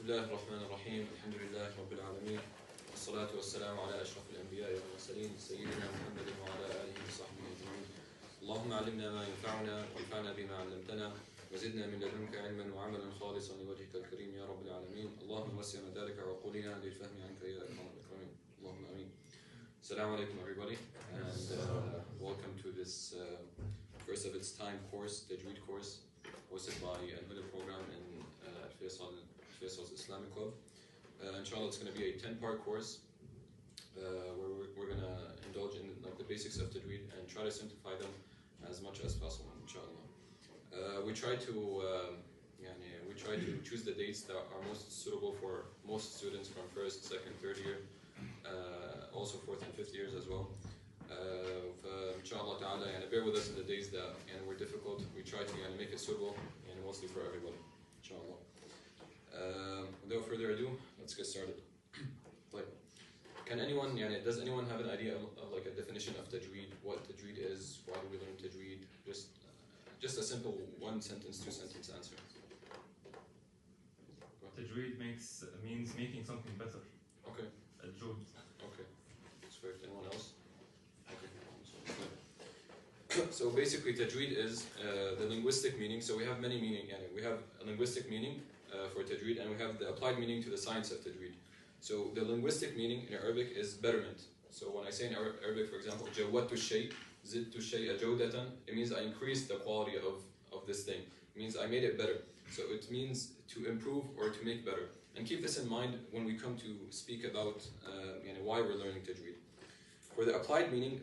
الله الرحمن الرحيم الحمد لله رب العالمين والصلاة والسلام على أشرف الأنبياء والمرسلين سيدنا محمد وعلى آله وصحبه أجمعين. اللهم علمنا ما ينفعنا وانفعنا بما علمتنا وزدنا من لدنك علما وعملا خالصا لوجهك الكريم يا رب العالمين. اللهم وسع مدارك وعقولنا للفهم عنك يا أكرم الأكرمين. اللهم آمين. Assalamu alaikum everybody, and welcome to this first of its time course, Tajweed course, hosted by Al-Huda program in Faisal's Islamic Club. Inshallah, it's going to be a 10-part course where we're going to indulge in the basics of Tajweed and try to simplify them as much as possible, inshallah. We try to choose the dates that are most suitable for most students from first, second, third year, also fourth and fifth years as well. Inshallah ta'ala, bear with us in the days that were difficult. We try to make it suitable and mostly for everybody, inshallah. Without further ado, let's get started. Can anyone, does anyone have an idea of like a definition of Tajweed? What Tajweed is? Why do we learn Tajweed? Just a simple one sentence, two sentence answer. Tajweed means making something better. Okay. Tajweed. Okay. That's fair. Anyone else? Okay. So basically, Tajweed is the linguistic meaning. So we have many meaning. We have a linguistic meaning for Tajweed, and we have the applied meaning to the science of Tajweed. So the linguistic meaning in Arabic is betterment. So when I say in Arabic, for example, جودت الشيء زدت الشيء جودة, it means I increased the quality of this thing. It means I made it better. So it means to improve or to make better. And keep this in mind when we come to speak about why we're learning Tajweed. For the applied meaning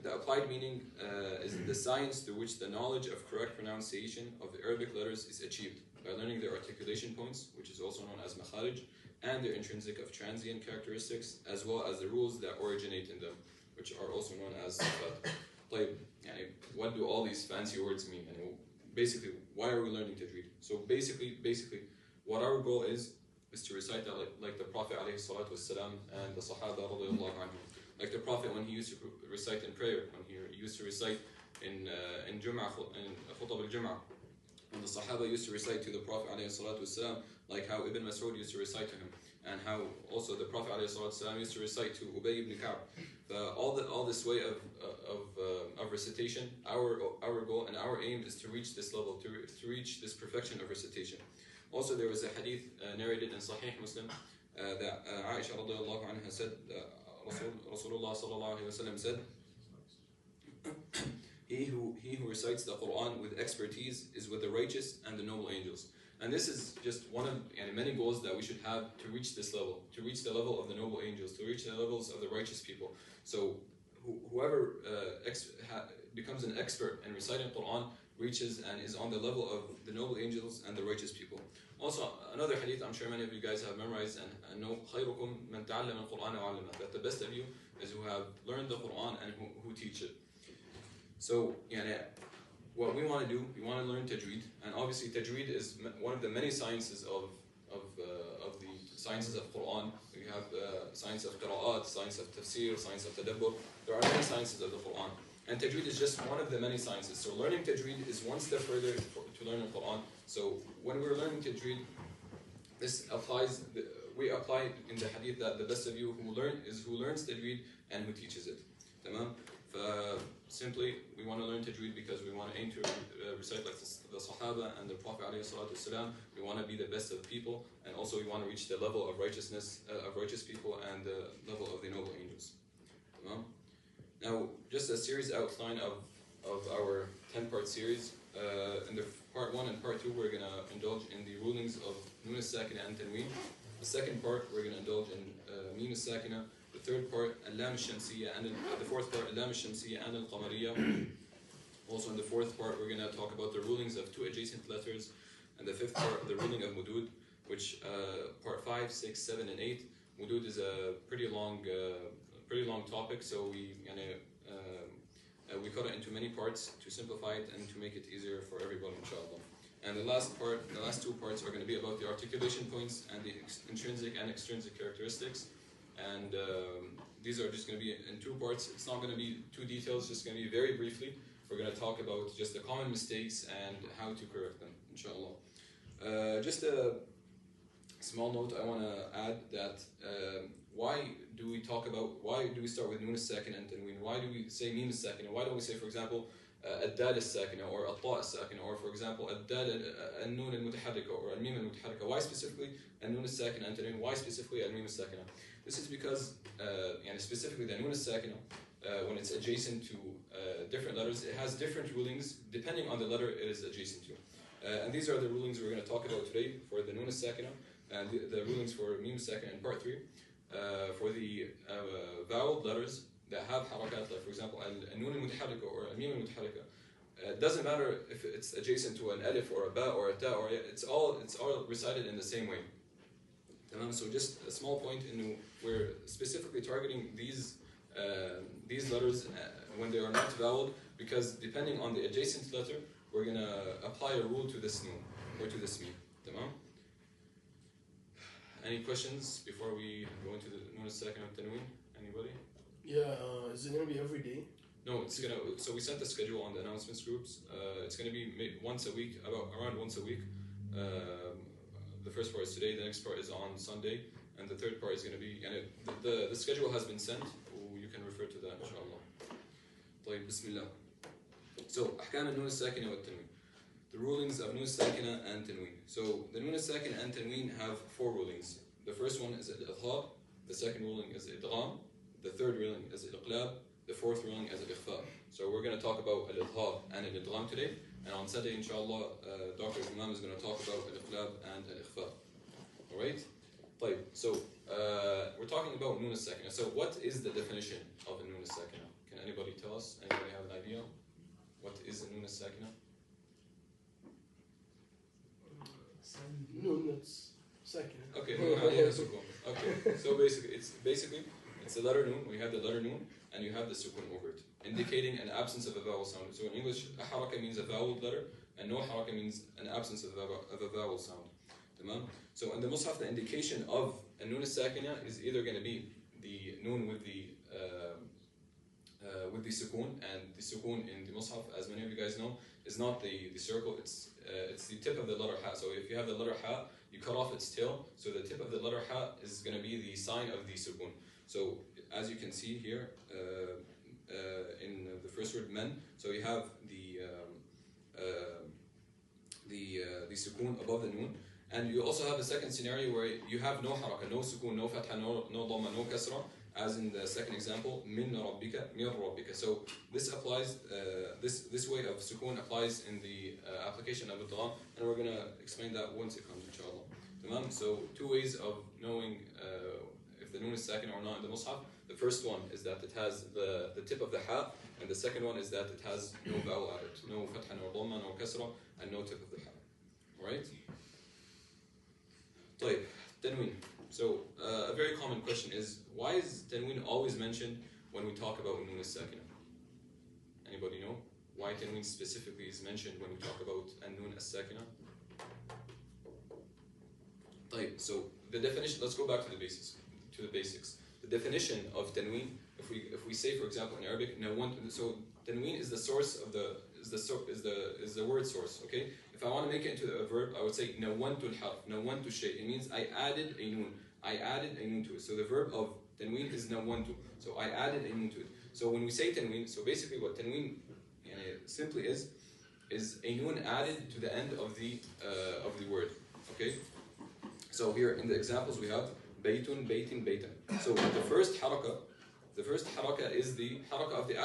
is the science through which the knowledge of correct pronunciation of the Arabic letters is achieved by learning their articulation points, which is also known as makharij, and their intrinsic of transient characteristics, as well as the rules that originate in them, which are also known as sifat. What do all these fancy words mean? Basically, why are we learning Tajweed? So basically, what our goal is to recite that like the Prophet ﷺ and the Sahaba radiallahu anhu. Like the Prophet when he used to recite in prayer, when he used to recite in Jum'ah, in Khutab al-Jum'ah, when the Sahaba used to recite to the Prophet ﷺ, like how Ibn Mas'ud used to recite to him, and how also the Prophet ﷺ used to recite to Ubay ibn Ka'b. All this way of recitation, our goal and our aim is to reach this level, to reach this perfection of recitation. Also, there was a hadith narrated in Sahih Muslim that Aisha radiallahu anha said, Rasulullah sallallahu alayhi wa sallam said, He who recites the Quran with expertise is with the righteous and the noble angels. And this is just one of many goals that we should have to reach this level, to reach the level of the noble angels, to reach the levels of the righteous people. So whoever becomes an expert in reciting Quran reaches and is on the level of the noble angels and the righteous people. Also, another hadith I'm sure many of you guys have memorized and know, خَيْرُكُمْ مَنْ تَعَلَّمَ الْقُرْآنَ وَعَلَّمَهُ, that the best of you is who have learned the Quran and who teach it. So, what we want to do, we want to learn Tajweed, and obviously Tajweed is one of the many sciences of the sciences of Quran. We have science of Qira'at, science of Tafsir, science of Tadabbur. There are many sciences of the Quran, and Tajweed is just one of the many sciences. So learning Tajweed is one step further to learn the Quran. So when we're learning Tajweed, this applies. We apply in the hadith that the best of you who learns Tajweed and who teaches it. Tamam? Simply, we want to learn Tajweed because we want to aim to recite like the Sahaba and the Prophet ﷺ. We want to be the best of people, and also we want to reach the level of righteousness of righteous people and the level of the noble angels. Now, just a series outline of our 10-part series. In the part 1 and part 2, we're going to indulge in the rulings of Nun al-Sakinah and Tanween. The second part, we're going to indulge in Mim al-Sakinah. The third part, Al-Lam al-Shamsiyya, and the fourth part, Al-Lam al-Shamsiyya and Al-Qamariyya. Also in the fourth part, we're going to talk about the rulings of 2 adjacent letters, and the fifth part, the ruling of Mudud, which part 5, 6, 7, and 8. Mudud is a pretty long topic, so we cut it into many parts to simplify it and to make it easier for everybody, inshallah. And the last two parts are going to be about the articulation points and the intrinsic and extrinsic characteristics. And these are just going to be in 2 parts. It's not going to be too detailed, it's just going to be very briefly. We're going to talk about just the common mistakes and how to correct them, inshallah. Just a small note I want to add that why do we start with nun as-sakinah and tanween? Why do we say mim as-sakinah? Why don't we say, for example, الدال الساكنة or الطاء الساكنة, or for example الدال النون المتحركة or الميم المتحركة? Why specifically النون الساكنة and tanween? Why specifically الميم الساكنة? This is because and specifically the nun as-sakinah, when it's adjacent to different letters, it has different rulings depending on the letter it is adjacent to. And these are the rulings we're going to talk about today for the nun as-sakinah, and the rulings for mim as-sakinah in part 3. For the voweled letters that have harakat, like for example al-nun al-mutaharrika or al-mim al-mutaharrika, it doesn't matter if it's adjacent to an alif or a ba or a ta or it's all recited in the same way. So just a small point, we're specifically targeting these letters when they are not voweled, because depending on the adjacent letter, we're going to apply a rule to this nun or to this mim. Tamam? Any questions before we go into the nun as-sakinah and tanween? Anybody? Yeah, is it going to be every day? No, so we sent the schedule on the announcements groups. It's going to be made once a week, around once a week. The first part is today, the next part is on Sunday, and the third part is going to be, the schedule has been sent. You can refer to that, inshallah. طيب, bismillah. So, أحكام النون الساكنة والتنوين. The rulings of nun as-sakinah and tanween. So, the nun as-sakinah and tanween have 4 rulings. The first one is Ith-har, the second ruling is Idgham, the third ruling is Iqlab, the fourth ruling is Ikhfa. So, we're going to talk about Ith-har and Idgham today. And on Sunday, inshallah, Dr. Imam is going to talk about al-iqlab and al-ikhfa. Alright? So, we're talking about nun as-sakinah. So, what is the definition of a nun as-sakinah? Can anybody tell us? Anybody have an idea? What is a nun as-sakinah? Nun, that's sakinah. Okay, okay. So basically it's the letter nun. We have the letter nun, and you have the sukun over it, indicating an absence of a vowel sound. So in English, a haraka means a vowel letter, and no haraka means an absence of a vowel sound. Tamam? So in the Mus'haf, the indication of a nun as-sakinah is either going to be the nun with the sukun, and the sukun in the Mus'haf, as many of you guys know, is not the circle, it's the tip of the letter ha. So if you have the letter ha, you cut off its tail, so the tip of the letter ha is going to be the sign of the sukun. So as you can see here, in the first word men, so you have the sukun above the nun, and you also have a second scenario where you have no haraka, no sukun, no fatha, no dhamma, no kasra, as in the second example, min rabbika, mir rabbika. So this applies, this way of sukun applies in the application of idgham, and we're going to explain that once it comes, inshallah. Tamam? So 2 ways of knowing if the nun is sakinah or not in the Mus'haf. The first one is that it has the tip of the ha, and the second one is that it has no vowel added, no fatha, no dhamma, no kasra, and no tip of the ha. Alright? طيب, tanween. So a very common question is, why is tanween always mentioned when we talk about nun as-sakinah? Anybody know why tanween specifically is mentioned when we talk about nun as-sakinah? طيب, so the definition. Let's go back to the basics. The definition of tanween. If we say, for example, in Arabic, so tanween is the source of is the word source. Okay. If I want to make it into a verb, I would say nawantu al-harf, nawantu shay. It means I added a nun. I added a nun to it. So the verb of tanween is nawantu. So I added a nun to it. So when we say tanween, so basically what tanween simply is a nun added to the end of the word. Okay. So here in the examples we have baytun, baytin, baytan. So the first haraka is the haraka of the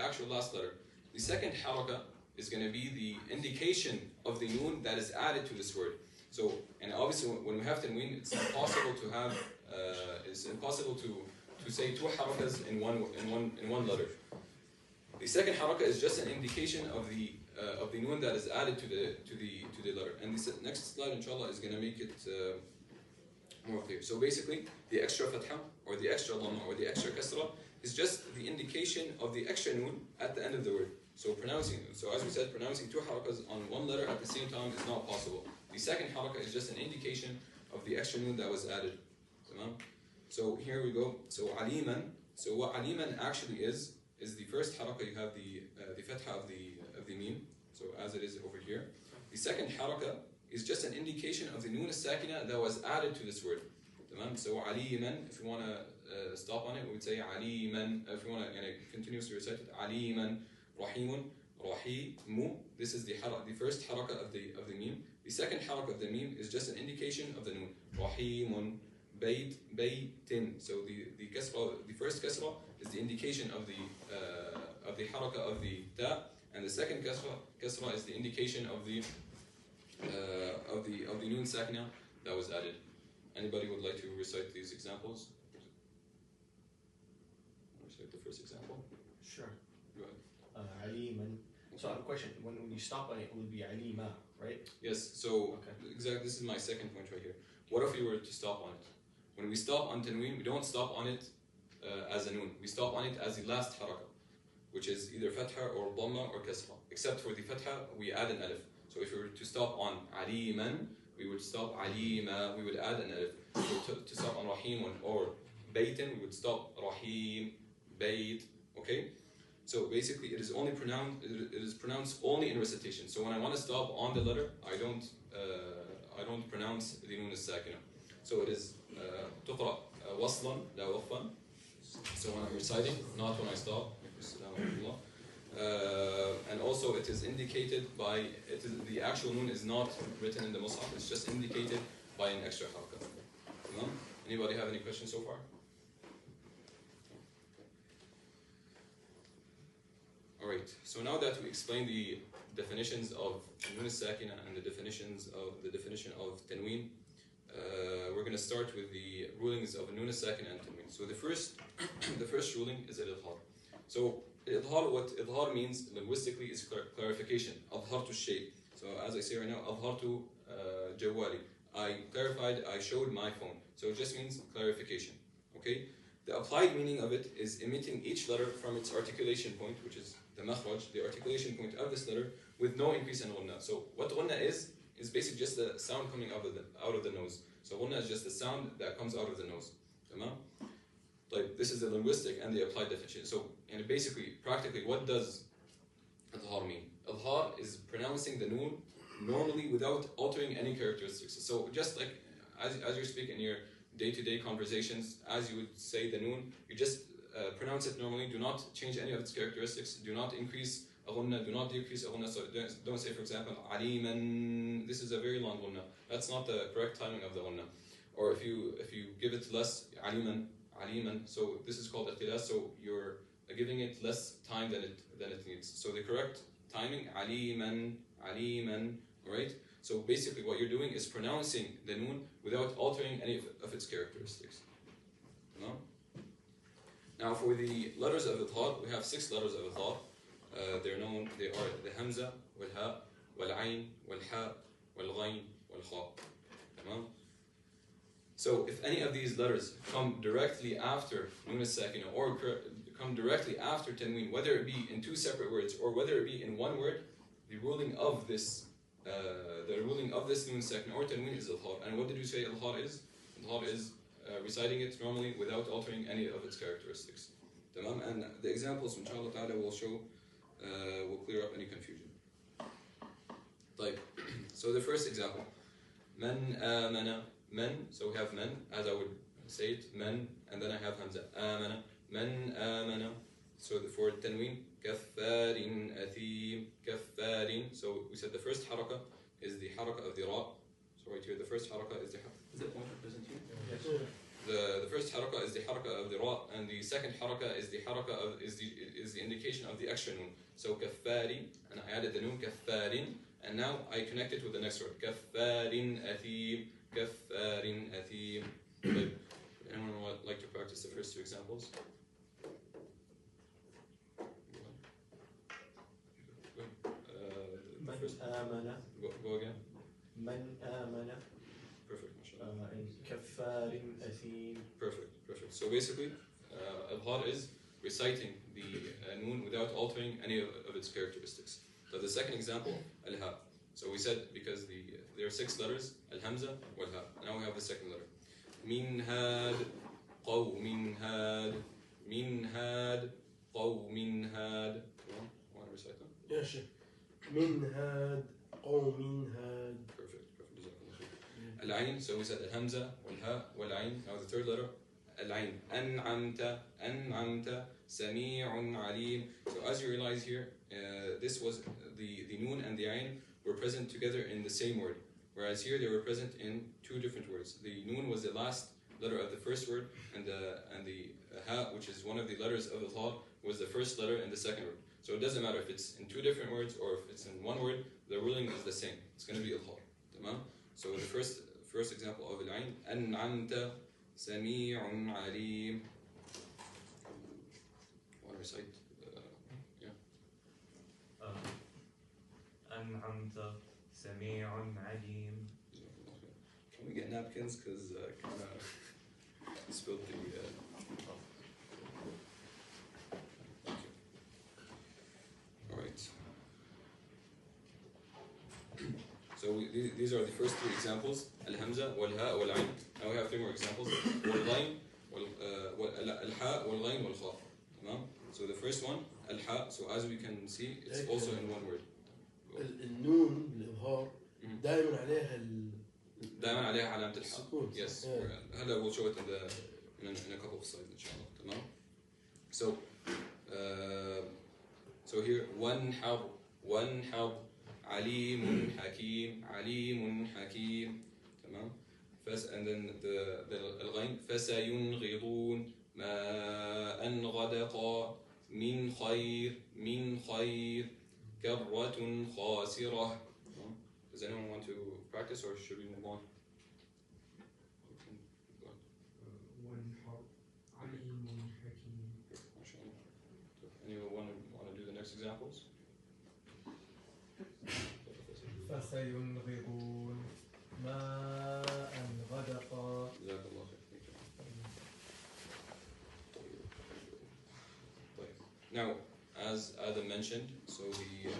actual last letter. The second haraka is going to be the indication of the nun that is added to this word. So, and obviously when we have tanween, it's impossible to say 2 harakas in one letter. The second haraka is just an indication of the nun that is added to the letter. And the next slide, inshallah, is going to make it more clear. So basically, the extra fatha or the extra dhamma or the extra kasra is just the indication of the extra nun at the end of the word. So as we said, pronouncing 2 harakas on one letter at the same time is not possible. The second haraka is just an indication of the extra nun that was added. So here we go. So aliman. So what aliman actually is the first haraka. You have the fatha of the mim. So as it is over here. The second haraka is just an indication of the noon as-sakina that was added to this word. So aliman, if you want to stop on it, we would say aliman. If you want to continuously recite it, aliman, rahimun, rahimu. This is the first haraka of the meme. The second haraka of the meme is just an indication of the noon. Rahimun, baytin. So the kasra, the first kasra is the indication of the haraka of the ta, and the second kasra is the indication of the noon sakina that was added. Anybody would like to recite these examples? Recite the first example. Sure. Go ahead. Aliman. So I have a question. When you stop on it, it will be alima, right? Yes. So Okay. exactly, this is my second point right here. What if we were to stop on it? When we stop on tanween, we don't stop on it as a noon. We stop on it as the last haraka, which is either fatha or dhamma or kasra. Except for the fatha, we add an alif. So if we were to stop on aliman, we would stop alima, we would add an alif. To stop on rahimun or baytin, we would stop rahim, bayt. Okay? So basically, it is pronounced only in recitation. So when I want to stop on the letter, I don't pronounce the noon as-sakina. So it is تقرأ وصلا لا وقفا. So when I'm reciting, not when I stop. And also it is indicated by, the actual noon is not written in the mushaf, it's just indicated by an extra haraka. Anybody have any questions so far? Alright, so now that we explained the definitions of noon as-sakina and the definition of tanween, we're going to start with the rulings of noon as-sakina and tanween. So the first ruling is al-Ith-har. So Ith-har, what Ith-har means linguistically is clarification. Adhartu shay. So as I say right now, adhartu jawali. I clarified, I showed my phone. So it just means clarification. Okay? The applied meaning of it is emitting each letter from its articulation point, which is the makhraj, the articulation point of this letter, with no increase in ghunna. So what ghunna is basically just the sound coming out of the nose. So ghunna is just the sound that comes out of the nose. Like this is the linguistic and the applied definition. So and basically, practically, what does Ith-har mean? Ith-har is pronouncing the noon normally without altering any characteristics. So just like as you speak in your day-to-day conversations, as you would say the noon, you just pronounce it normally. Do not change any of its characteristics. Do not increase a ghunna. Do not decrease a ghunna. So don't say, for example, aliman. This is a very long ghunna. That's not the correct timing of the ghunna. Or if you give it less, aliman. So this is called ikhtilas. So you're giving it less time than it needs. So the correct timing, aliman, right? So basically what you're doing is pronouncing the noon without altering any of its characteristics. No? Now for the letters of Ith-har, we have 6 letters of Ith-har. They are the hamza, wal-ha, wal-ayn, wal-ha, wal-ghayn, wal-kha. Tamam? So if any of these letters come directly after noon as-sakina or come directly after tanween, whether it be in 2 separate words or whether it be in one word, the ruling of this noon as-sakina or tanween is Ith-har. And what did you say Ith-har is? Ith-har is reciting it normally without altering any of its characteristics. Tamam? And the examples, inshallah ta'ala, will clear up any confusion. So the first example, man amana. Men, so we have men, as I would say it, men, and then I have hamza, amana, men, amana. So for tanween, kaffarin, athim, kaffarin. So we said the first haraka is the haraka of the ra. So right here, the first haraka is the pointer present here? Yes. The first haraka is the haraka of the ra, and the second haraka is the haraka of is the indication of the extra noon. So kaffari, and I added the noon kaffarin, and now I connect it with the next word, kaffarin, athim. Kaffarin athim. Anyone would like to practice the first 2 examples? Man amana. Go again. Man amana. Perfect, mashallah. Kaffarin athim. Perfect. So basically, Ith-har is reciting the noon without altering any of its characteristics. So the second example, al-ha. So we said because there are 6 letters, al-hamza, wal-ha. Now we have the second letter. Minhad, qawminhad, minhad, qawminhad. Want to recite them? Yeah, sure. Minhad, qawminhad. Perfect. العين, so we said الهمزة والهاء والعين. Now the third letter, العين. أنعمت سميع عليم. So as you realize here, this was the noon and the ayn were present together in the same word, whereas here they were present in two different words. The noon was the last letter of the first word, and the ha, which is one of the letters of the Ith-har, was the first letter in the second word. So it doesn't matter if it's in two different words or if it's in one word, the ruling is the same. It's going to be Ith-har. Tamam? So the first example of al-ayn, an'amta sami'un alim. Want to recite? أنعمت سميع عليم. Can we get napkins? Because I kind of spilled the. Alright. So these are the first three examples: al-hamza, wal-ha, wal-ayn. Now we have three more examples: wal-ghayn, al-ha, wal-ghayn, wal-kha. So the first one, al-ha. So as we can see, it's also in one word. النون بالإظهار دائما عليها دائما عليها علامة الحاء. السكون. Yes. هلا we'll show it in a couple of slides إن شاء الله. تمام. So here وانحب عليم حكيم تمام. And then the الغين فسينغضون ما أنغدق من خير كرة خاسرة. Does anyone want to practice or should we move on? Anyone want to do the next examples? فسينغضون ما أنغدق. جزاك الله خير. Now, as Adam mentioned, so the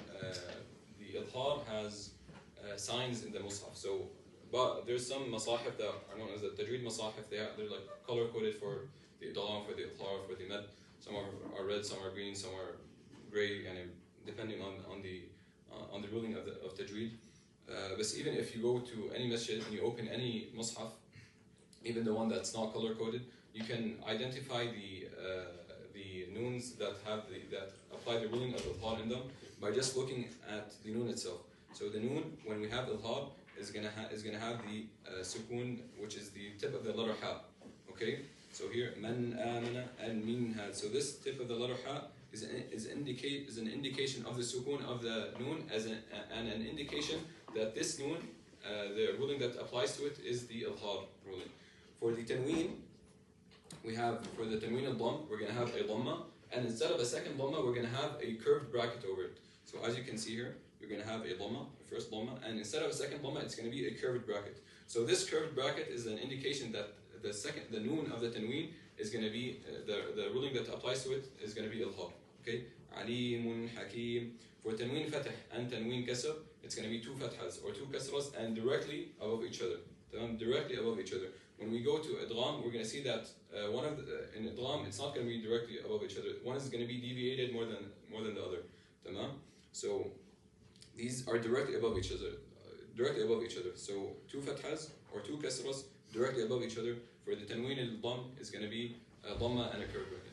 Ith-har has signs in the Mus'haf. So, but there's some masahif that are known as the Tajweed masahif. They're like color coded for the Idgham, for the Ith-har, for the Med. Some are red, some are green, some are gray, and depending on the ruling of Tajweed. But even if you go to any masjid and you open any Mus'haf, even the one that's not color coded, you can identify the noons that apply the ruling of Ith-har in them by just looking at the noon itself. So the noon, when we have Ith-har, is gonna have the sukoon, which is the tip of the letter ha. Okay. So here, man amana and min had. So this tip of the letter ha is an indication of the sukoon of the noon and an indication that this noon, the ruling that applies to it is the Ith-har ruling. For the Tanween, we have, for the Tanween al-Dhamm, we're going to have a Dhamma, and instead of a second Dhamma, we're going to have a curved bracket over it. So as you can see here, you're going to have a Dhamma, a first Dhamma, and instead of a second Dhamma, it's going to be a curved bracket. So this curved bracket is an indication that the noon of the Tanween is going to be, the ruling that applies to it is going to be Ith-har. Okay? Alimun Hakim. For Tanween Fatah and Tanween Kasr, it's going to be two Fathas or two Kasras and directly above each other. Directly above each other. When we go to Idgham, we're going to see that in Idgham, it's not going to be directly above each other. One is going to be deviated more than the other. So these are directly above each other. So two fathas or two kasras directly above each other. For the Tanween al-Dhamm is going to be a Dhamma and a curved bracket.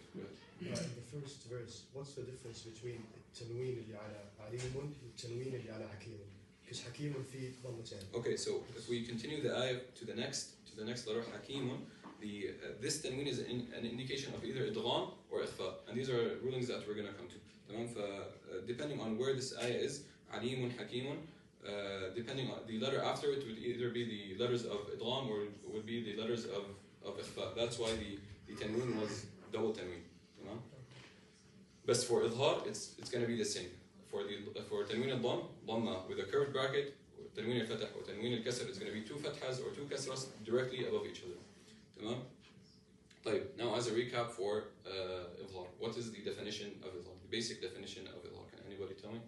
In the first verse, what's the difference between التنوين اللي على عليم والتنوين اللي على حكيم? Because حكيم فيه ضمتين. Okay, so if we continue the ayah to the next letter, Hakimun, this tanween is an indication of either idgham or ikhfa, and these are rulings that we're going to come to. Depending on where this ayah is, alimun, hakimun, depending on the letter after it would either be the letters of idgham or would be the letters of ikhfa. That's why the tanween was double tanween. But for Ith-har, it's going to be the same. For Tanween al-Dhamm, Dhamma with a curved bracket, Tanween al-Fatah or Tanween al-Kasr is going to be two Fathas or two Kasras directly above each other. Tamam? Now, as a recap for Ith-har, what is the definition of Ith-har? The basic definition of Ith-har. Can anybody tell me?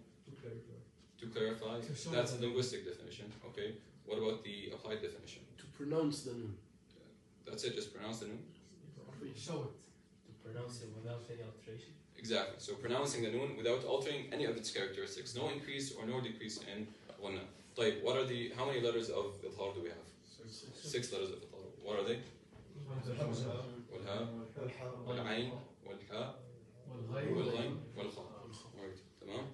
To clarify. That's a linguistic definition. Okay. What about the applied definition? To pronounce the noon. That's it. Just pronounce the noon. Show it. To pronounce it without any alteration. Exactly. So pronouncing the noon without altering any of its characteristics. No increase or no decrease in ghanna. How many letters of Ith-har do we have? 6 letters of الطارق. What are they? والهاء والعين والحاء والغين والخاء. Alright, تمام.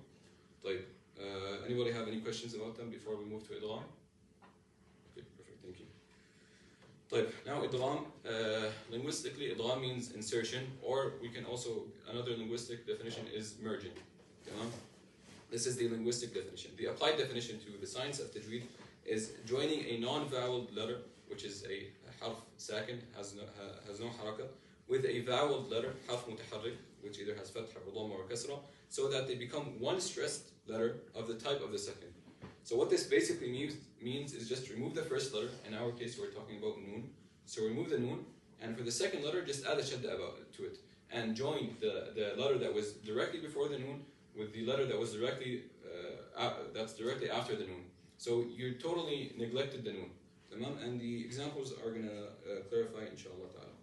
طيب, anybody have any questions about them before we move to idgham? Okay, perfect, thank you. طيب, now idgham, linguistically idgham means insertion, or we can also, another linguistic definition is merging. تمام. This is the linguistic definition. The applied definition to the science of Tajweed is joining a non-voweled letter, which is a harf sakin, has no haraka, with a voweled letter, harf mutaharrik, which either has fatha or dhamma or kasra, so that they become one stressed letter of the type of the second. So what this basically means is just remove the first letter. In our case, we're talking about noon. So remove the noon, and for the second letter, just add a shadda to it, and join the letter that was directly before the noon with the letter that was directly after the noon. So you totally neglected the noon. And the examples are going to clarify, inshallah ta'ala.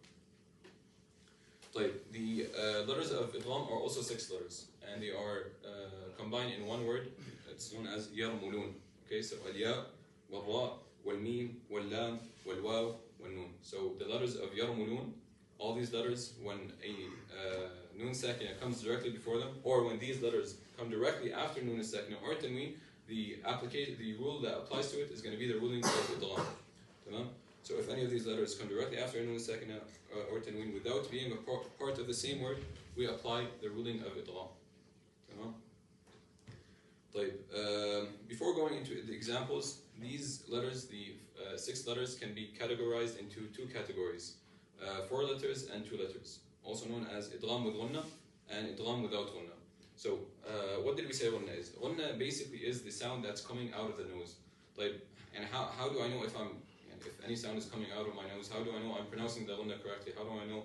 The letters of idgham are also 6 letters, and they are combined in one word. It's known as yarmulun. Okay, so al-ya, wal-ra, wal-mim, wal-lam, wal-waw, wal-nun. So the letters of yarmulun, all these letters, when a nun sakinah comes directly before them, or when these letters come directly after nun sakinah or tanween, the rule that applies to it is going to be the ruling of idgham. So if any of these letters come directly after nun sakinah or tanween without being a part of the same word, we apply the ruling of idgham. Before going into the examples, these letters, the 6 letters, can be categorized into 2 categories: 4 letters and 2 letters, also known as idgham with ghunnah and idgham without ghunnah. So what did we say ghunnah is? Ghunnah basically is the sound that's coming out of the nose. And how do I know if any sound is coming out of my nose? How do I know I'm pronouncing the ghunnah correctly? How do I know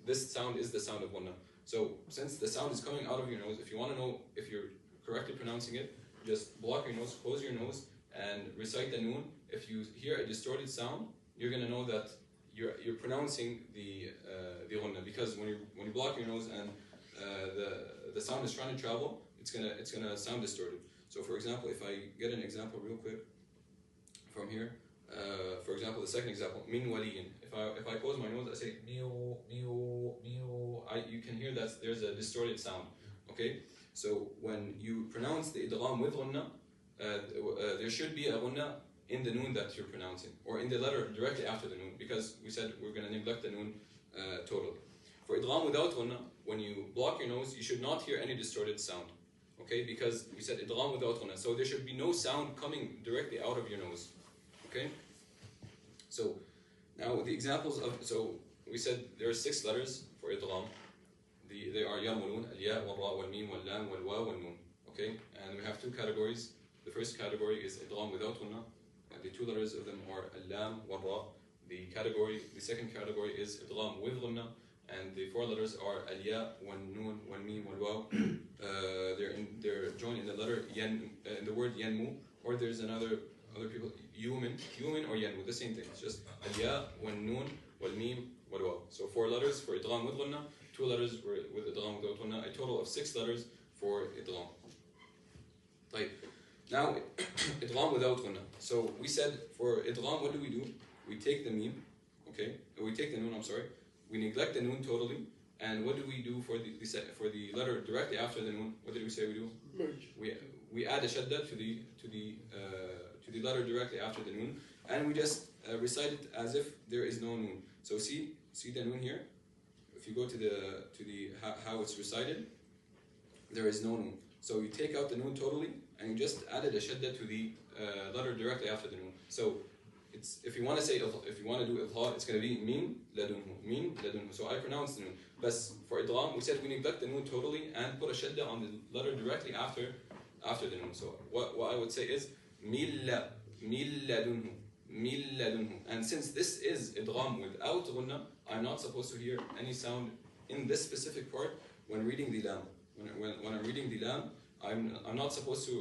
this sound is the sound of ghunnah? So since the sound is coming out of your nose, if you want to know if you're correctly pronouncing it, just block your nose, close your nose, and recite the noon. If you hear a distorted sound, you're going to know that you're pronouncing the ghunnah, because when you block your nose and the sound is trying to travel, it's gonna sound distorted. So for example, if I get an example real quick from here, for example, the second example, min waliyin. If I close my nose, I say meow, meow, meow. You can hear that there's a distorted sound. Okay, so when you pronounce the idgham with ghunnah, there should be a ghunnah in the noon that you're pronouncing, or in the letter directly after the noon, because we said we're going to neglect the noon totally. For idgham without ghunnah, when you block your nose, you should not hear any distorted sound. Okay, because we said idgham without ghunnah, so there should be no sound coming directly out of your nose. Okay, so now the examples of, so we said there are 6 letters for idgham. They are yarmulun, al-ya, wal-ra, wal-mim, wal-lam, wal-waw, wal-nun. Okay, and we have 2 categories. The first category is idgham without ghunnah. The 2 letters of them are al-lam, wal-ra. The second category is idgham with ghunnah, and the 4 letters are al-ya, wal-nun, wal-mim, wal-waw. They're joined in the letter in the word yanmu, or there's other people, yumin or yanmu, the same thing. It's just al-ya, wal-nun, wal-mim, wal-waw. So 4 letters for idgham with ghunnah, 2 letters with idgham without ghunnah, a total of 6 letters for idgham. Now, idgham without ghunnah. So we said for idgham, what do? We take the mim, okay? We take the noon, I'm sorry. We neglect the noon totally. And what do we do for the letter directly after the noon? What did we say we do? Merge. We add a shadda to the letter directly after the noon, and we just recite it as if there is no noon. So see the noon here. If you go to the how it's recited, there is no noon. So you take out the noon totally, and you just added a shadda to the letter directly after the noon. So if you want to do Ith-har, it's going to be min ladunhu. So I pronounce the noon. But for idgham, we said we neglect the noon totally and put a shadda on the letter directly after the noon. So what I would say is min ladunhu. And since this is idgham without ghunnah, I'm not supposed to hear any sound in this specific part when reading the lam. When I'm reading the lam, I'm not supposed to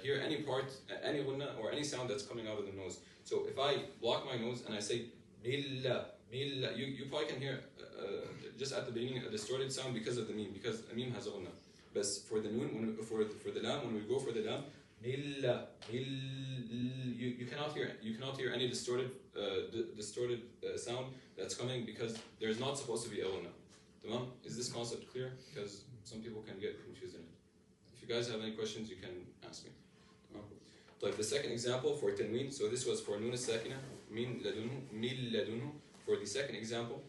hear any ghunnah or any sound that's coming out of the nose. So if I block my nose and I say milla, you probably can hear just at the beginning a distorted sound because of the mim, because the mim has a ghunnah. But for the noon, for the lam, when we go for the lam, milla, you cannot cannot hear any distorted sound that's coming because there's not supposed to be a ghunna. Tamam? Is this concept clear? Because some people can get confused in it. If you guys have any questions, you can ask me. Like the second example for tanween, so this was for nun as-sakinah, min ladunhu. For the second example,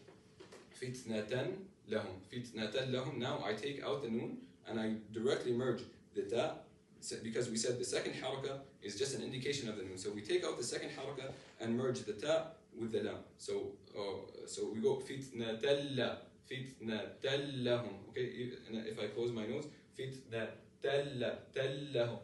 fitnatan lahum. Now I take out the nun and I directly merge the ta, because we said the second haraka is just an indication of the nun. So we take out the second haraka and merge the ta with the lam. So we go fitnatan lahum. Okay, and if I close my nose, fitnatan lahum.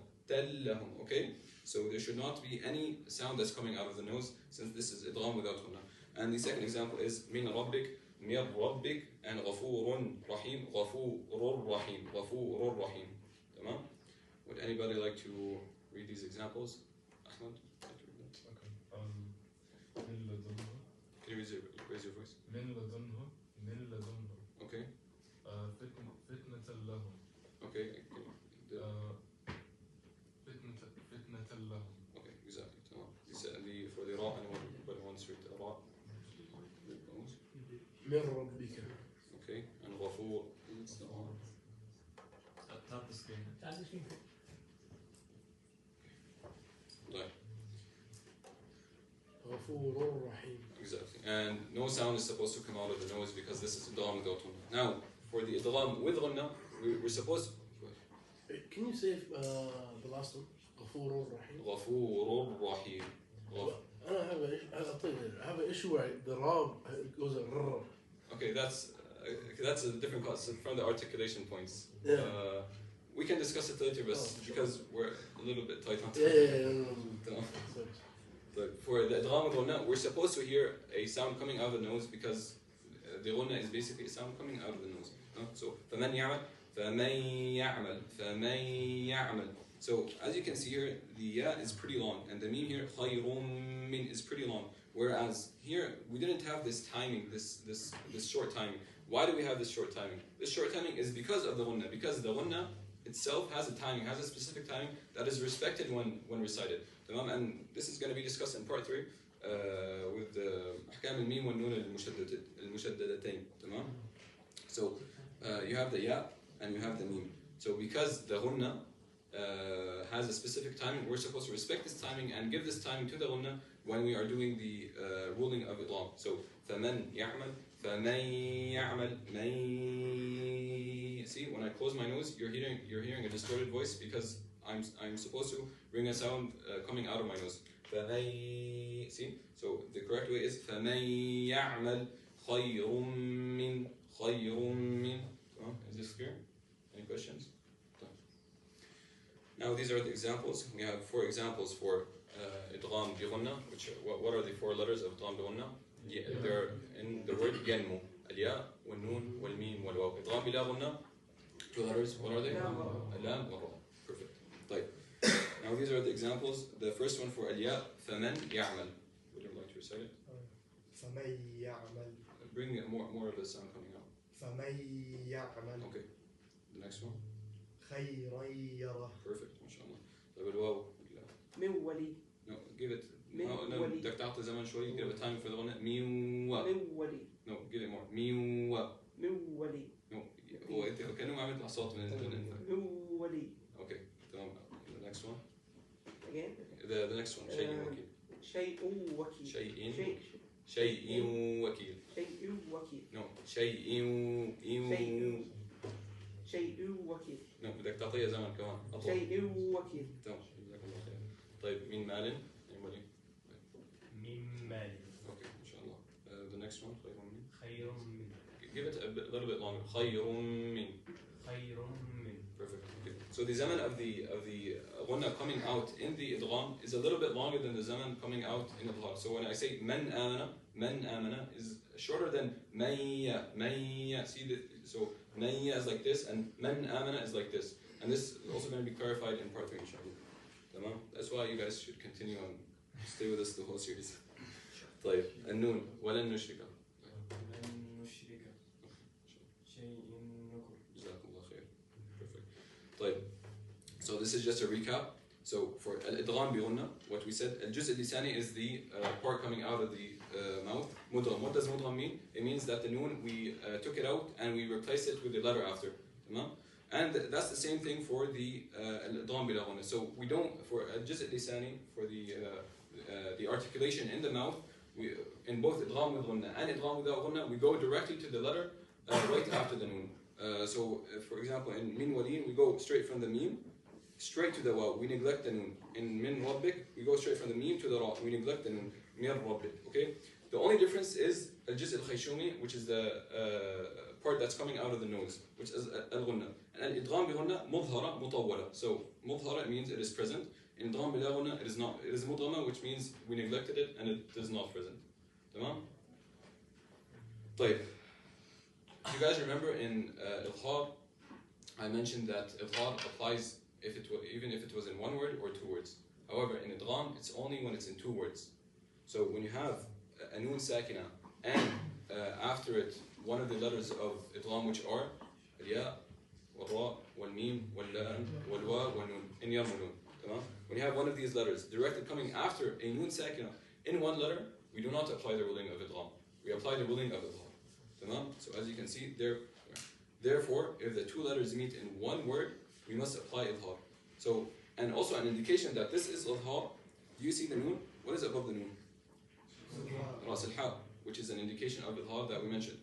Okay. So there should not be any sound that's coming out of the nose, since this is idgham without ghunna. And the second example is min rabbik, mir rabbik, and ghafurun rahim, ghafurur rahim. Tamam? Would anybody like to read these examples? Ahmad? Can you raise your voice? Okay. Okay. Okay, exactly. For the ra, anybody wants to read the ra? من ربك. Okay, and غفور. Tap the screen. غفور رحيم. Exactly. And no sound is supposed to come out of the nose because this is idgham without ghunna. Now, for the idgham with ghunna, we're supposed to... Can you say the last one? غفور رحيم. غفور رحيم. I have an issue where the ra goes a rrr. Okay, that's a different concept from the articulation points. Yeah. We can discuss it later, but because we're a little bit tight on time. Yeah. But for the idgham with ghunna, we're supposed to hear a sound coming out of the nose because the ghunna is basically a sound coming out of the nose. So فمن يعمل. So as you can see here, the ya is pretty long, and the meme here خير min is pretty long. Whereas here we didn't have this timing, this short timing. Why do we have this short timing? This short timing is because of the ghunna. Because the ghunna itself has a timing, has a specific timing that is respected when recited. And this is going to be discussed in part 3 with the أحكام الميم والنون المشددتين. So you have the ya and you have the meme. So because the ghunna has a specific timing, we're supposed to respect this timing and give this timing to the ghunna when we are doing the ruling of idgham. So فمن يعمل من. See, when I close my nose, you're hearing a distorted voice because I'm supposed to bring a sound coming out of my nose. فمن. See, so the correct way is فمن يعمل خير من. Is this clear? Any questions? Now these are the examples. We have 4 examples for idgham bi ghunna. Which what are the 4 letters of idgham bi ghunna? Yeah, they're in the word yanmu. Al-ya, wal-noon, wal-mim, wal-waw. Idgham bila ghunna, 2 letters. What are they? Al-lam, wal-ra. Perfect. طيب. Now these are the examples. The first one for al-ya, faman ya'mal. Would you like to recite it? فمن يعمل. Bring more of the sound coming out. فمن يعمل. Okay. The next one. خيرا يره. Perfect. ما شاء الله. طيب الواو. من ولي. No, give it. No, بدك تعطي زمن شوي. Give it time for the one. ميوا. من ولي. No, give it more. ميوا. من ولي. No, هو انت كأنه ما عملت أصوات من من ولي. Okay, تمام. The next one. Again. The next one. شيء وكيل. شيء وكيل. شيء وكيل. شيء وكيل. No, شيء وكيل. No, بدك تعطيها زمن كمان. شيء وكيل. تمام. جزاك الله خير. طيب مين مالن؟ Anybody? ميم مالي. Okay, إن شاء الله. The next one. خير من. Give it a little bit longer. خير من. Perfect. Okay. So the zaman of the ghunna coming out in the idgham is a little bit longer than the zaman coming out in idgham. So when I say man amana is shorter than mayya. See, so mayya is like this and man amana is like this. And this is also going to be clarified in part 3 inshallah. That's why you guys should continue and stay with us the whole series. طيب النون ولن نشرك. So this is just a recap. So for al-idgham bi ghunna, what we said, al-juz' al-lisani is the part coming out of the mouth. Mudgham. What does mudgham mean? It means that the noon, we took it out and we replaced it with the letter after. Tamam? And that's the same thing for the al-idgham bila ghunna. So we don't, for al-juz' al-lisani, for the articulation in the mouth, we, in both idgham with ghunna and idgham without ghunna, we go directly to the letter right after the noon. So, for example, in min walin, we go straight from the mim, straight to the waw. We neglect the noon. In min rabbik, we go straight from the mim to the ra. We neglect the noon. Mir rabbik. Okay. The only difference is al juz al khayshumi, which is the part that's coming out of the nose, which is al ghunna. And al idgham bi ghunna mudhara mutawwala. So mudhara means it is present. In idgham bila ghunna, it is not. It is mudghama, which means we neglected it and it is not present. Tamam. طيب. You guys remember in Ith-har, I mentioned that Ith-har applies even if it was in one word or two words. However, in Idgham, it's only when it's in two words. So when you have a noon Sakinah and after it one of the letters of Idgham, which are al-ya, wal-ra, wal-mim, wal-lam, wal-wa, wal-nun, in yarmunun. When you have one of these letters directly coming after a noon Sakinah in one letter, we do not apply the ruling of Idgham. We apply the ruling of Ith-har. So as you can see, therefore, if the two letters meet in one word, we must apply Ith-har. So, and also an indication that this is Ith-har, do you see the noon? What is above the noon? Ras al-ha, which is an indication of Ith-har that we mentioned.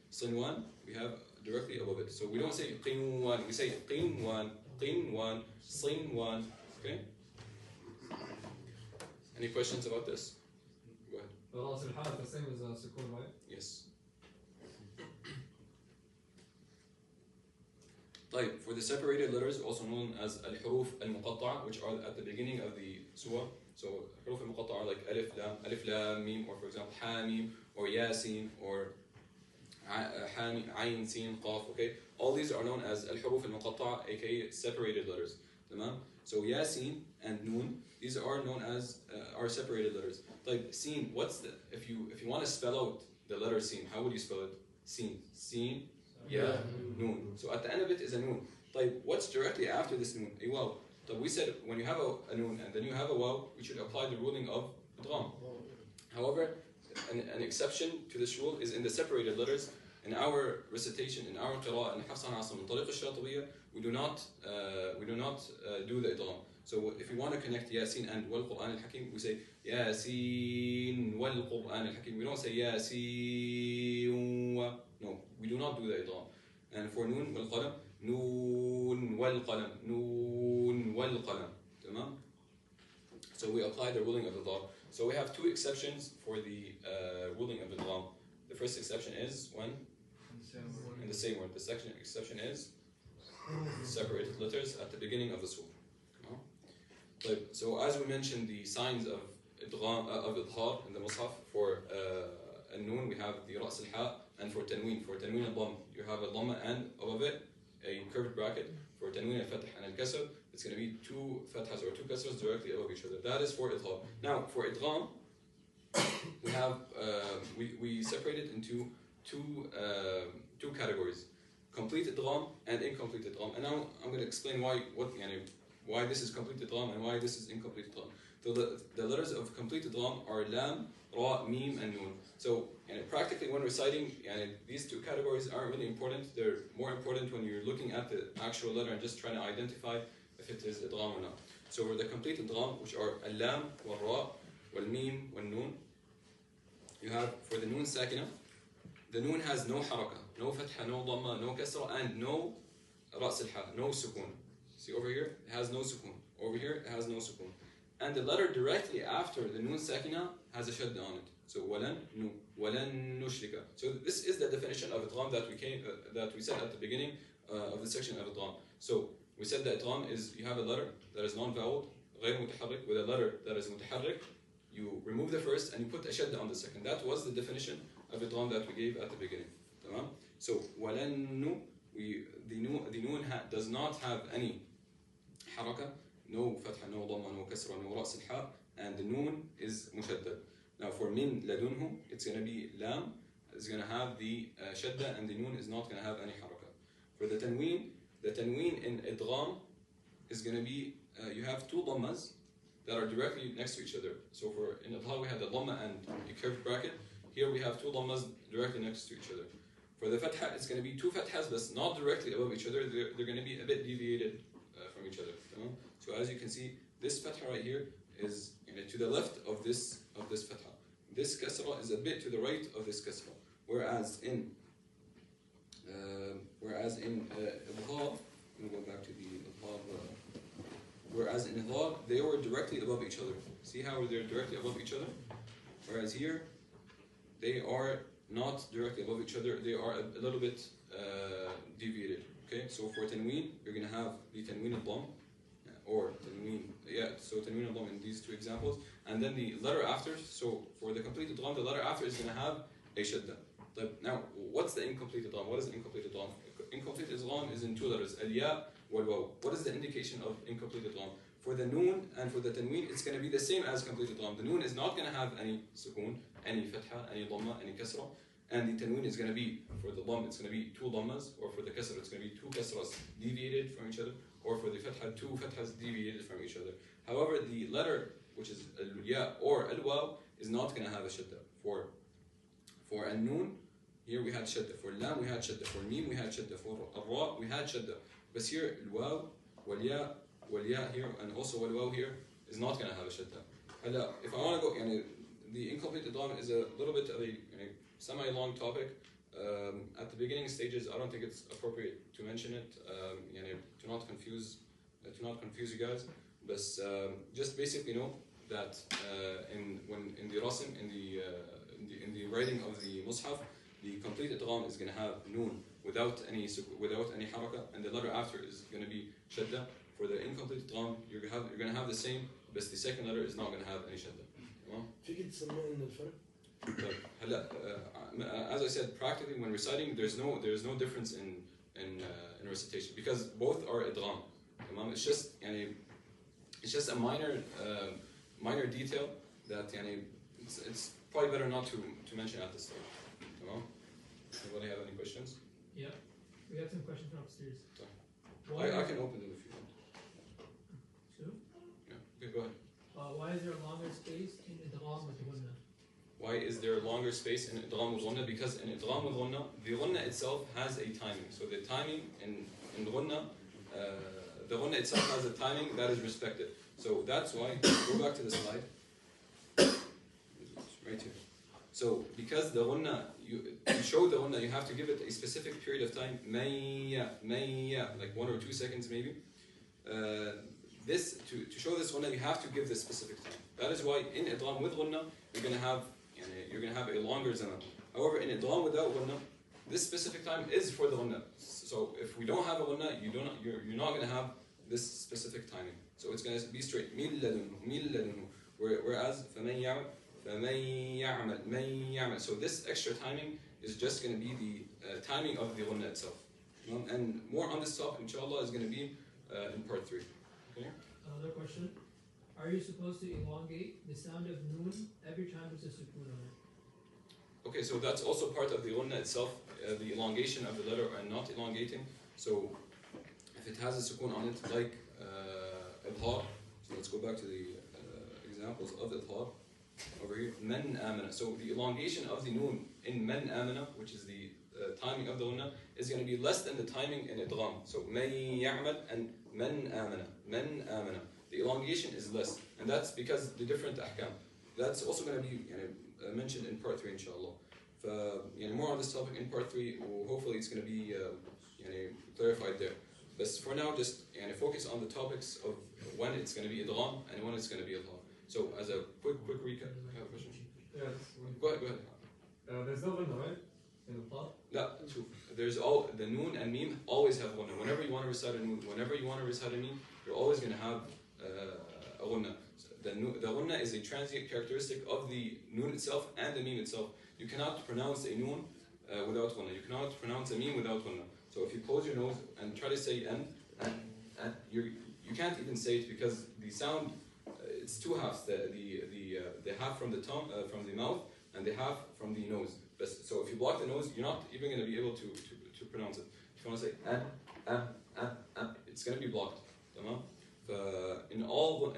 Sinwan, we have directly above it. So we don't say qinwan, we say qinwan, qinwan, sinwan. Okay? Any questions about this? Go ahead. Ras al-ha, the same as sukun, right? Yes. طيب, for the separated letters, also known as al-huruf al-muqatta'a, which are at the beginning of the surah. So huruf al-muqatta'a are like alif lam mim, or for example ha mim, or yasin, or ayn sin qaf. Okay, all these are known as al-huruf al-muqatta'a, aka separated letters. So yasin and nun, these are known as are separated letters. Like sin, what's the if you want to spell out the letter sin, how would you spell it? Sin. Yeah, noon. So at the end of it is a noon. Like, what's directly after this noon? A waw. So we said when you have a noon and then you have a waw, we should apply the ruling of idgham. However, an exception to this rule is in the separated letters. In our recitation, in our qira'ah, and Hafs and Asim, in Tariq al-Shatibiyya, we do not do the idgham. So if you want to connect Yasin and wal Qur'an al-Hakim, we say Yasin wal Qur'an al-Hakim. We don't say Yasin wa. No, we do not do the idgham. And for noon wal qalam, noon wal qalam, noon wal qalam. Tamam? So we apply the ruling of idgham. So we have two exceptions for the ruling of idgham. The first exception is when in the same word. The second exception is separated letters at the beginning of the surah. So as we mentioned, the signs of idgham of Ith-har in the Mus'haf, for al-noon we have the ras al-ha, and for tanween al-dhamm you have a dhamma and above it a curved bracket. For tanween al-fath and al-kasr, it's going to be two fathas or two kasras directly above each other. That is for Ith-har. Now for idgham, we have we separate it into two categories: complete idgham and incomplete idgham. And now I'm going to explain why this is complete idgham and why this is incomplete idgham. So the letters of complete idgham are lam, ra, mim, and nun. So practically when reciting, these two categories aren't really important. They're more important when you're looking at the actual letter and just trying to identify if it is idgham or not. So for the complete idgham, which are al-lam, wal-ra, wal-mim, wal-nun, you have for the noon Sakinah, the noon has no haraka, no fatha, no dhamma, no kasra, and no ras al-ha, no sukun. See over here, it has no sukun. Over here, it has no sukun. And the letter directly after the noon Sakinah has a shadda on it. So walan nushrika. So this is the definition of idgham that we said at the beginning of the section of idgham. So we said that idgham is you have a letter that is non-voweled, غير متحرك, with a letter that is mutaharrik. You remove the first and you put a shadda on the second. That was the definition of idgham that we gave at the beginning. So walan the noon does not have any haraka, no fatha, no dhamma, no kasra, no ras al-ha, and the noon is mushaddad. Now for min ladunhum, it's going to be lam, it's going to have the shadda, and the noon is not going to have any haraka. For the tanween in idgham is going to be you have two dhammas that are directly next to each other. So for in Ith-har we had a dhamma and a curved bracket. Here we have two dhammas directly next to each other. For the fatha, it's going to be two fathas, but not directly above each other. They're going to be a bit deviated from each other. So as you can see, this fatha right here is to the left of this fatha. This kasra is a bit to the right of this kasra. Whereas in Ith-har, I'm going to go back to the Ith-har. Whereas in Ith-har, they were directly above each other. See how they're directly above each other? Whereas here, they are not directly above each other. They are a little bit deviated. Okay, so for Tanween, you're going to have the Tanween al-Dam, or Tanween, so Tanween al-Dam in these two examples. And then the letter after, so for the complete Idgham, the letter after is going to have a shadda. Now, what's the incomplete Idgham? What is incomplete Idgham? Incomplete Idgham is in two letters, al-ya wal-waw. What is the indication of incomplete Idgham? For the noon and for the tanween, it's going to be the same as complete Idgham. The noon is not going to have any sukoon, any fatha, any dhamma, any kasra. And the tanween is going to be, for the dhamma, it's going to be two dhammas, or for the kasra, it's going to be two kasras deviated from each other, or for the fatha, two fathas deviated from each other. However, the letter, which is al-ya or al-waw, is not going to have a shadda. For al-noon, here we had shadda. For lam, we had shadda. For mim, we had shadda. For al-ra, we had shadda. But here, al-waw, wal-ya here, and also wal-waw here, is not going to have a shadda. If I want to go, the incomplete Idgham is a little bit of a semi-long topic. At the beginning stages, I don't think it's appropriate to mention it, to not confuse you guys. But just basically know that in the rasim, in the writing of the mushaf, the complete Idgham is going to have noon without any haraka, and the letter after is going to be shadda. For the incomplete Idgham, you're going to have the same, but the second letter is not going to have any shadda. فيك تسمع لنا الفرق؟ طيب هلا as I said, practically when reciting, there's no difference in recitation because both are idgham. It's just a minor detail that it's probably better not to mention at this stage. Anybody have any questions? Yeah, we have some questions from upstairs. I can open them if you want. Sure. Yeah. Okay, go ahead. Why is there a longer space in Idgham with Ghunna? Why is there longer space in Idgham with Ghunna? Because in Idgham with Ghunna, the Ghunna itself has a timing. So the timing in Ghunna, the Ghunna itself has a timing that is respected. So that's why, go back to the slide. Right here. So because the Ghunna, to show the Ghunna, you have to give it a specific period of time, like 1 or 2 seconds maybe. To show this Ghunna, you have to give this specific time. That is why in Idgham with Ghunna, you're going to have a longer zaman. However, in Idgham without Ghunna, this specific time is for the Ghunna. So if we don't have a Ghunna, you're not going to have this specific timing. So it's going to be straight. مِن لَدُنْهُ. Whereas فَمَنْ يَعْمَلْ. So this extra timing is just going to be the timing of the Ghunna itself. And more on this topic, inshallah, is going to be in part 3. Okay? Another question. Are you supposed to elongate the sound of noon every time there's a sukoon on it? Okay, so that's also part of the Ghunna itself, the elongation of the letter and not elongating. So if it has a sukoon on it, like Ith-har, so let's go back to the examples of Ith-har over here. Men amana. So the elongation of the noon in men amana, which is the timing of the Ghunna, is going to be less than the timing in Idgham. So man ya'mal and men amana. Men amana. The elongation is less, and that's because the different ahkam. That's also going to be mentioned in part 3, inshallah. More on this topic in part 3. Hopefully, it's going to be clarified there. But for now, just focus on the topics of when it's going to be idgham and when it's going to be Ith-har. So, as a quick recap, I have a question. Yes. Go ahead. There's no Ghunna, right? In Ith-har? No, there's all the noon and meme always have Ghunna. Whenever you want to recite a noon, whenever you want to recite a meme, you're always going to have a Ghunna. So the Ghunna is a transient characteristic of the noon itself and the meme itself. You cannot pronounce a noon without Ghunna. You cannot pronounce a meme without Ghunna. So if you close your nose and try to say and you can't even say it because the sound, it's two halves. The half from the tongue, from the mouth, and the half from the nose. So if you block the nose, you're not even going to be able to pronounce it. If you want to say it's going to be blocked. in all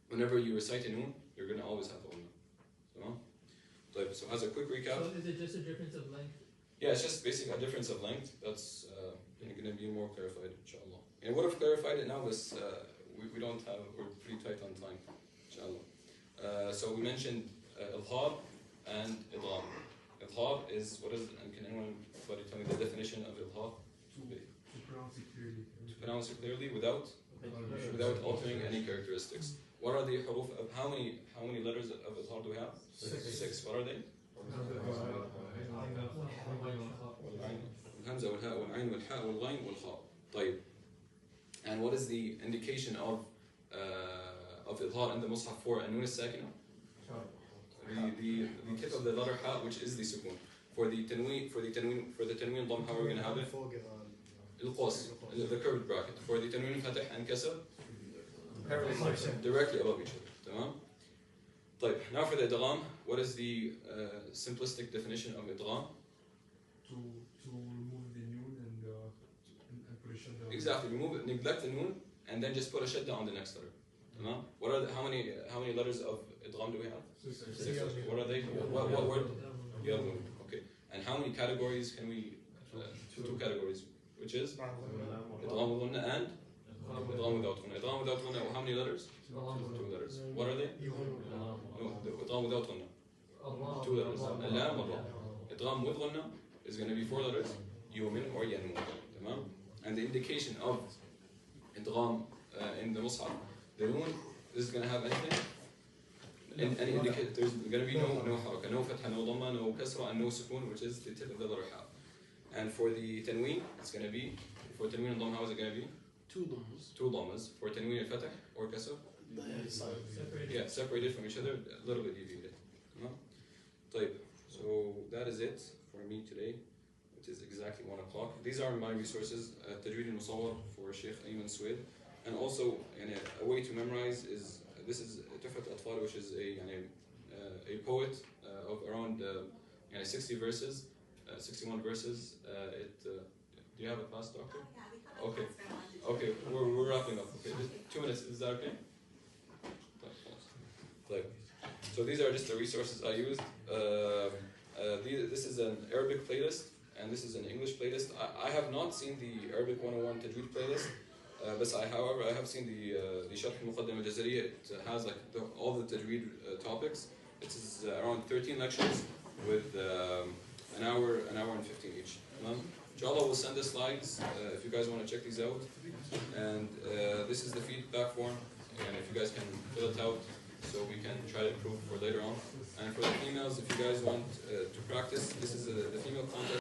whenever you recite a noon, you're going to always have غنة. تمام؟ طيب, so as a quick recap. So is it just a difference of length? Yeah, it's just basically a difference of length. That's going to be more clarified, inshallah. And would have clarified it now, but we don't have, we're pretty tight on time, inshallah. So we mentioned Ith-har and Idgham. Ith-har is, what is, and can anybody tell me the definition of Ith-har? To pronounce it clearly. To pronounce it clearly without altering any characteristics. What are the huruf of, how many letters of Ith-har do we have? Six. What are they? الهمزة والهاء والعين والحاء والغين والخاء. طيب. And what is the indication of Ith-har in the Mus'haf for النون الساكنة? The tip of the letter ha, which is the sukun. For the tanween dhamma, how are we going to have it? القوس, the curved bracket. For the tanween fatih and kasr, directly above each other. تمام. طيب, now for the idgham, what is the simplistic definition of idgham? To remove the noon and put a shadda. Exactly, neglect the noon and then just put a shadda on the next letter. تمام. What are how many letters of idgham do we have? Six. What are they? What word? Yalmun. Okay. And how many categories can we? Two categories, which is idgham with ghunna and idgham without ghunna. Idgham without ghunna, how many letters? 2 letters. What are they? No, idgham without ghunna. 2 letters. Al-lam wal-ra. Idgham with ghunna is going to be 4 letters. Yumin or yanmun. Tamam? And the indication of idgham in the Mus'haf, the noon is going to have anything? Any indicator? There's going to be no haraka, no fatha, no dhamma, no kasra, and no sukun, which is the tip of the letter ha. And for the tanween, it's going to be, for tanween and dhamma, how is it going to be? 2 dhammas. 2 dhammas. For tanween and fatah or kasra? Separated. Yeah, separated from each other, a little bit deviated. طيب, so that is it for me today. It is exactly 1 o'clock. These are my resources, Tajweed al-Musawwar for Sheikh Ayman Suwaid. And also, a way to memorize is, this is Tuhfat al-Atfal, which is a poet of around 60 verses, 61 verses. Do you have a class, doctor? Okay. Okay, we're wrapping up. Okay, just 2 minutes. Is that okay? So these are just the resources I used. This is an Arabic playlist, and this is an English playlist. I have not seen the Arabic 101 Tajweed playlist. But however, I have seen the Sharh al-Muqaddimah al-Jazariyya. It has like all the Tajweed topics. It is around 13 lectures with an hour and 15 each. Inshallah, we'll send the slides if you guys want to check these out. And this is the feedback form, and if you guys can fill it out, so we can try to improve for later on. And for the females, if you guys want to practice, this is the female contact.